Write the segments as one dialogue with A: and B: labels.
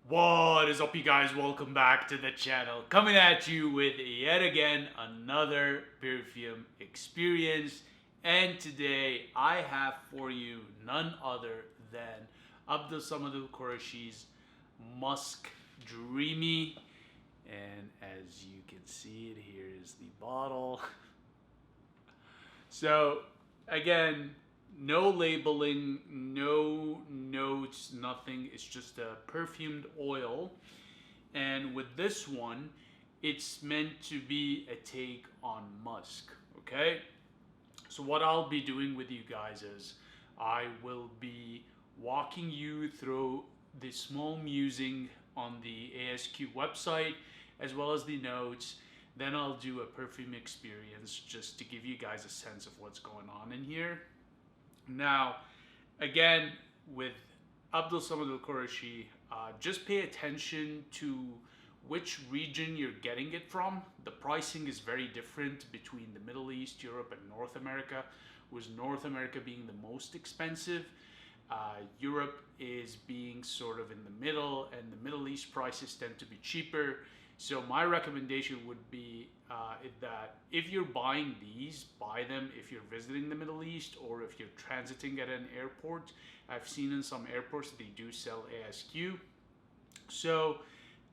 A: What is up, you guys? Welcome back to the channel. Coming at you with yet again another perfume experience. And today I have for you none other than AbdulSamad AlQurashi's Musk Dreamy. And as you can see it, here is the bottle. So, again, no labeling, no notes, nothing. It's just a perfumed oil. And with this one, it's meant to be a take on musk. Okay? So, what I'll be doing with you guys is I will be walking you through the small musing on the ASQ website as well as the notes. Then I'll do a perfume experience just to give you guys a sense of what's going on in here. Now, again, with AbdulSamad AlQurashi, just pay attention to which region you're getting it from. The pricing is very different between the Middle East, Europe, and North America, with North America being the most expensive. Europe is being sort of in the middle, and the Middle East prices tend to be cheaper. So my recommendation would be that if you're buying these, buy them if you're visiting the Middle East or if you're transiting at an airport. I've seen in some airports they do sell ASQ. So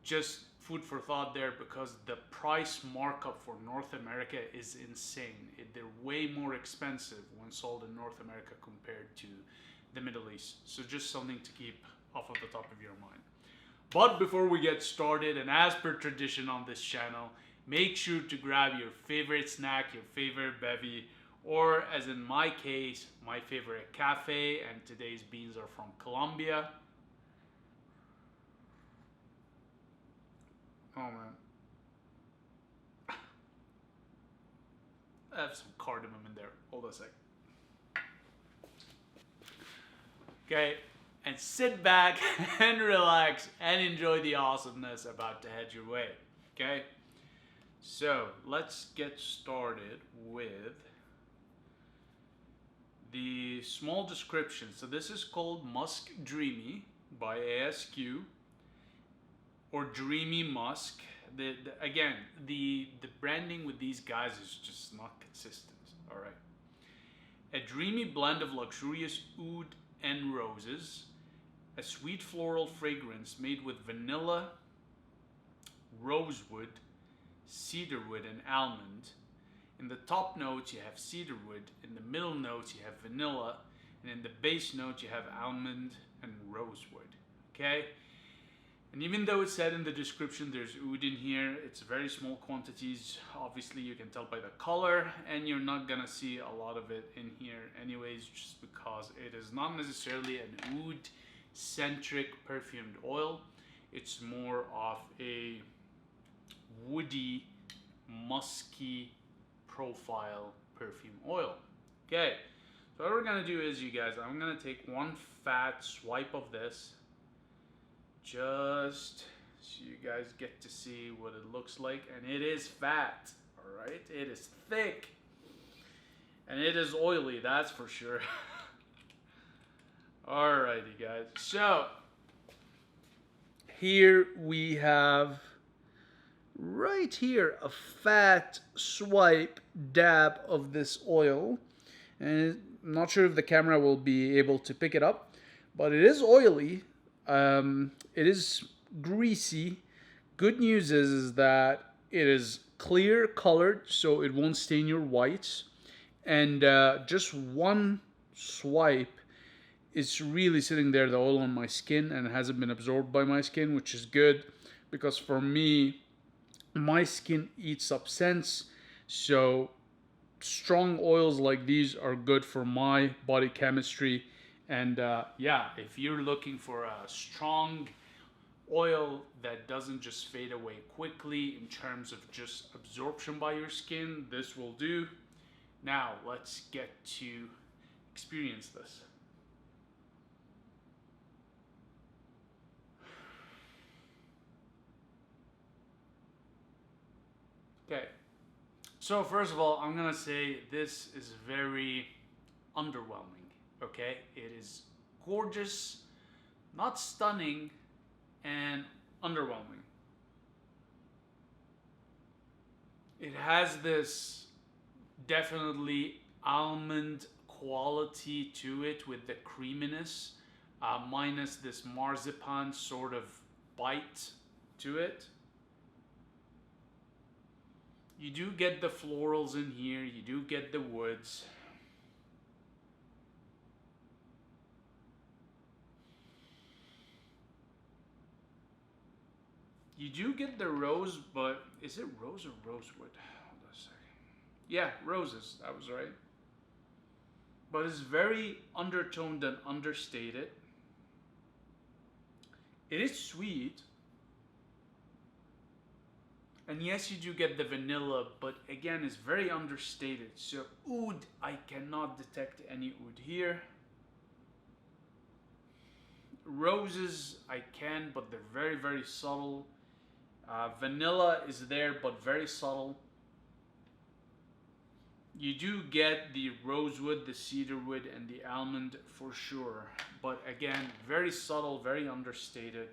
A: just food for thought there, because the price markup for North America is insane. They're way more expensive when sold in North America compared to the Middle East. So just something to keep off of the top of your mind. But before we get started, and as per tradition on this channel, make sure to grab your favorite snack, your favorite bevy, or as in my case, my favorite cafe, and today's beans are from Colombia. Oh man. I have some cardamom in there. Hold on a sec. Okay, and sit back and relax and enjoy the awesomeness about to head your way. Okay, so let's get started with the small description. So this is called Musk Dreamy by ASQ, or Dreamy Musk. Again, the branding with these guys is just not consistent. All right, a dreamy blend of luxurious oud and roses, a sweet floral fragrance made with vanilla, rosewood, cedarwood, and almond. In the top notes, you have cedarwood. In the middle notes, you have vanilla. And in the base note, you have almond and rosewood. Okay? And even though it said in the description there's oud in here, it's very small quantities. Obviously, you can tell by the color, and you're not gonna see a lot of it in here anyways, just because it is not necessarily an oud-centric perfumed oil. It's more of a woody, musky profile perfume oil. Okay, so what we're gonna do is, you guys, I'm gonna take one fat swipe of this, just so you guys get to see what it looks like. And it is fat, all right? It is thick, and it is oily, that's for sure. Alrighty, guys, so here we have right here a fat swipe dab of this oil, and I'm not sure if the camera will be able to pick it up, but it is oily. It is greasy. Good news is that it is clear colored, so it won't stain your whites. And just one swipe, it's really sitting there, the oil on my skin, and it hasn't been absorbed by my skin, which is good, because for me, my skin eats up scents. So strong oils like these are good for my body chemistry. And yeah, if you're looking for a strong oil that doesn't just fade away quickly in terms of just absorption by your skin, this will do. Now let's get to experience this. Okay, so first of all, I'm gonna say this is very underwhelming. Okay, it is gorgeous, not stunning, and underwhelming. It has this definitely almond quality to it with the creaminess, minus this marzipan sort of bite to it. You do get the florals in here, you do get the woods. You do get the rose, but is it rose or rosewood? Hold on a second. Yeah, roses, that was right. But it's very undertoned and understated. It is sweet. And yes, you do get the vanilla, but again, it's very understated. So oud, I cannot detect any oud here. Roses, I can, but they're very, very subtle. Vanilla is there, but very subtle. You do get the rosewood, the cedarwood, and the almond for sure. But again, very subtle, very understated.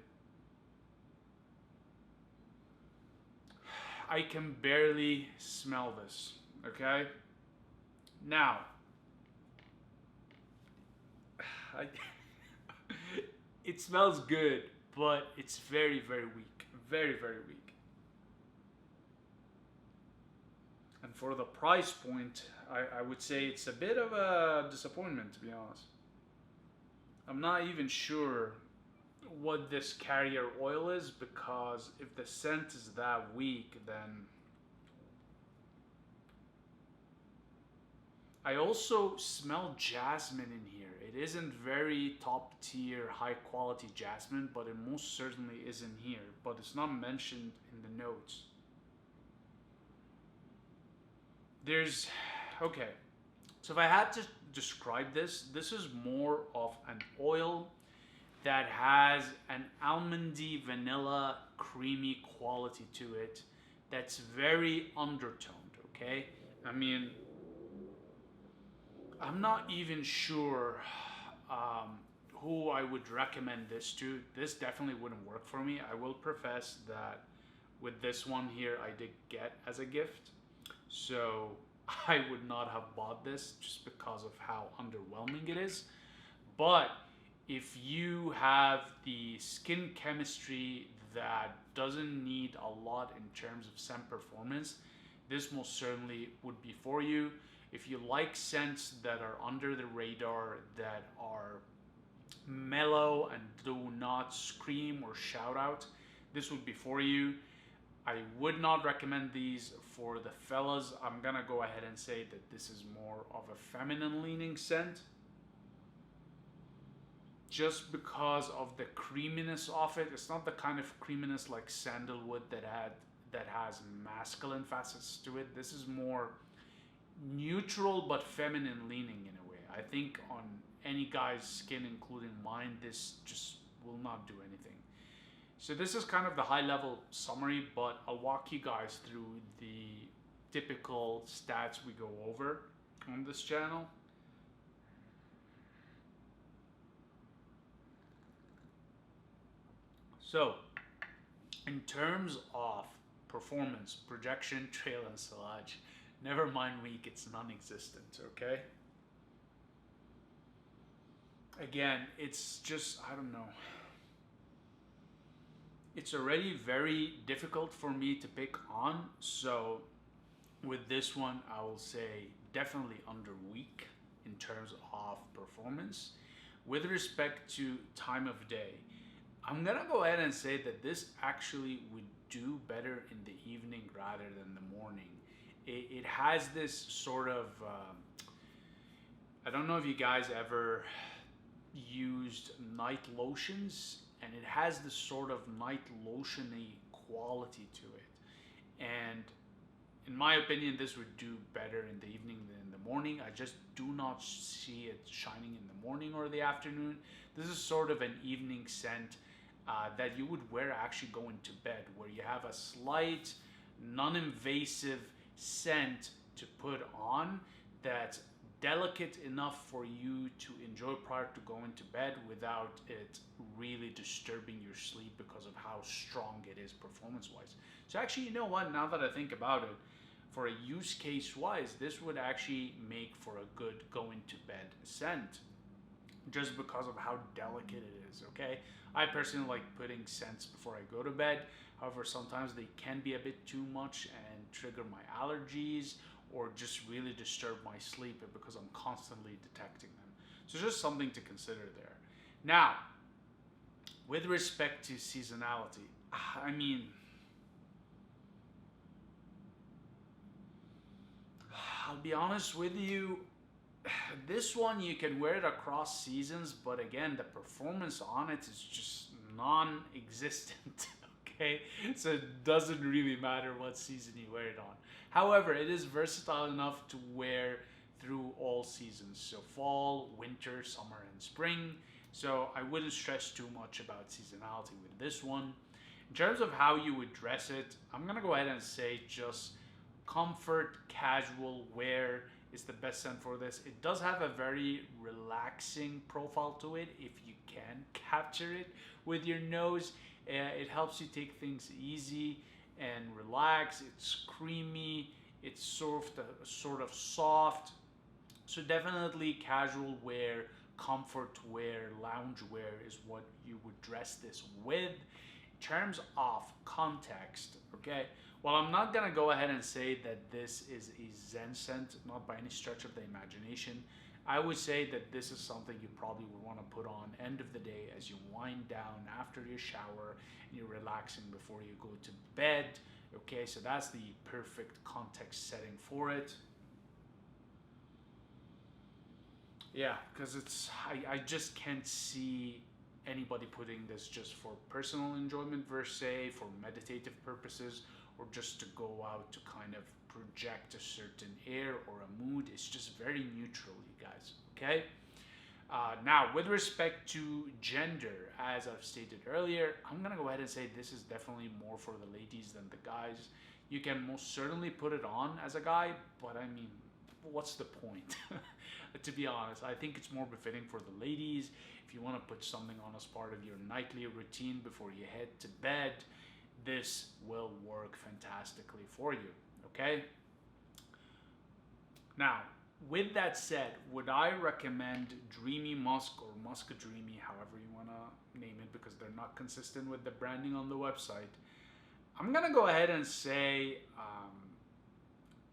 A: I can barely smell this, okay? Now, it smells good, but it's very, very weak. Very, very weak. And for the price point, I would say it's a bit of a disappointment, to be honest. I'm not even sure what this carrier oil is, because if the scent is that weak, then I also smell jasmine in here. It isn't very top tier, high quality jasmine, but it most certainly is in here, but it's not mentioned in the notes. Okay, so if I had to describe this, this is more of an oil that has an almondy, vanilla, creamy quality to it that's very undertoned, okay? I mean, I'm not even sure who I would recommend this to. This definitely wouldn't work for me. I will profess that with this one here, I did get as a gift. So I would not have bought this just because of how underwhelming it is. But if you have the skin chemistry that doesn't need a lot in terms of scent performance, this most certainly would be for you. If you like scents that are under the radar, that are mellow and do not scream or shout out, this would be for you. I would not recommend these for the fellas. I'm gonna go ahead and say that this is more of a feminine leaning scent, just because of the creaminess of it. It's not the kind of creaminess like sandalwood that has masculine facets to it. This is more neutral but feminine leaning in a way. I think on any guy's skin, including mine, this just will not do anything. So this is kind of the high level summary, but I'll walk you guys through the typical stats we go over on this channel. So in terms of performance, projection, trail, and sillage, never mind weak, it's non-existent, okay? Again, it's just, I don't know. It's already very difficult for me to pick on, so with this one, I will say definitely under weak in terms of performance. With respect to time of day, I'm gonna go ahead and say that this actually would do better in the evening rather than the morning. It has this sort of, I don't know if you guys ever used night lotions, and it has this sort of night lotiony quality to it. And in my opinion, this would do better in the evening than in the morning. I just do not see it shining in the morning or the afternoon. This is sort of an evening scent that you would wear actually going to bed, where you have a slight, non-invasive scent to put on that's delicate enough for you to enjoy prior to going to bed without it really disturbing your sleep because of how strong it is performance wise. So actually, you know what, now that I think about it, for a use case wise, this would actually make for a good going to bed scent just because of how delicate it is. Okay, I personally like putting scents before I go to bed. However, sometimes they can be a bit too much and trigger my allergies or just really disturb my sleep because I'm constantly detecting them. So just something to consider there. Now, with respect to seasonality, I mean, I'll be honest with you, this one you can wear it across seasons, but again, the performance on it is just non-existent. Okay, so it doesn't really matter what season you wear it on. However, it is versatile enough to wear through all seasons, so fall, winter, summer, and spring. So I wouldn't stress too much about seasonality with this one. In terms of how you would dress it, I'm gonna go ahead and say just comfort, casual wear is the best scent for this. It does have a very relaxing profile to it if you can capture it with your nose. It helps you take things easy and relax. It's creamy. It's sort of soft. So definitely casual wear, comfort wear, lounge wear is what you would dress this with. In terms of context, okay, well, I'm not gonna go ahead and say that this is a Zen scent, not by any stretch of the imagination. I would say that this is something you probably would want to put on end of the day as you wind down after your shower and you're relaxing before you go to bed. Okay, so that's the perfect context setting for it. Yeah, because I just can't see anybody putting this just for personal enjoyment per se, for meditative purposes, or just to go out to kind of project a certain air or a mood. It's just very neutral, you guys. Okay. Now, with respect to gender, as I've stated earlier, I'm gonna go ahead and say this is definitely more for the ladies than the guys. You can most certainly put it on as a guy, but I mean, what's the point? To be honest, I think it's more befitting for the ladies. If you want to put something on as part of your nightly routine before you head to bed, this will work fantastically for you. Okay. Now, with that said, would I recommend Dreamy Musk or Musk Dreamy, however you want to name it, because they're not consistent with the branding on the website? I'm going to go ahead and say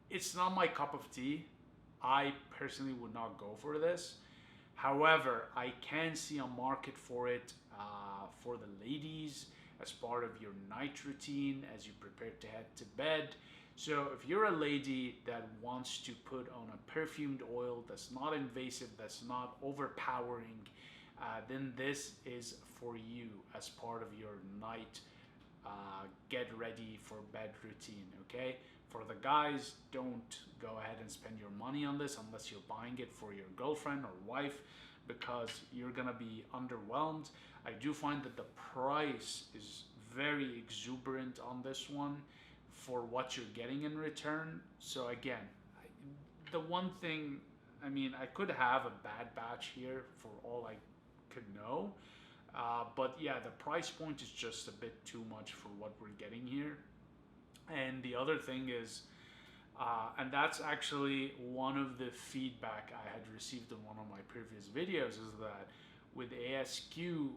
A: it's not my cup of tea. I personally would not go for this. However, I can see a market for it for the ladies as part of your night routine as you prepare to head to bed. So if you're a lady that wants to put on a perfumed oil that's not invasive, that's not overpowering, then this is for you as part of your night get ready for bed routine. Okay, for the guys, don't go ahead and spend your money on this unless you're buying it for your girlfriend or wife, because you're gonna be underwhelmed. I do find that the price is very exuberant on this one for what you're getting in return. So again, the one thing, I mean, I could have a bad batch here for all I could know, but yeah, the price point is just a bit too much for what we're getting here. And the other thing is, and that's actually one of the feedback I had received in one of my previous videos, is that with ASQ,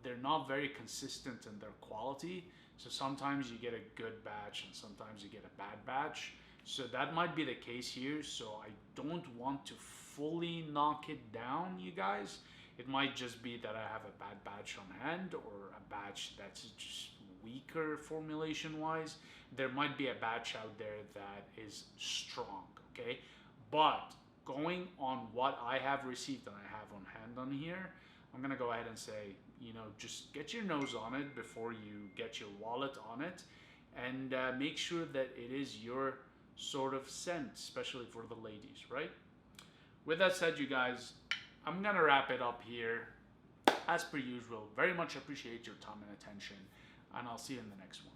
A: they're not very consistent in their quality. So sometimes you get a good batch and sometimes you get a bad batch. So that might be the case here. So I don't want to fully knock it down, you guys. It might just be that I have a bad batch on hand, or a batch that's just weaker formulation wise. There might be a batch out there that is strong, okay? But going on what I have received and I have on hand on here, I'm gonna go ahead and say, you know, just get your nose on it before you get your wallet on it, and make sure that it is your sort of scent, especially for the ladies, right? With that said, you guys, I'm gonna wrap it up here. As per usual, very much appreciate your time and attention, and I'll see you in the next one.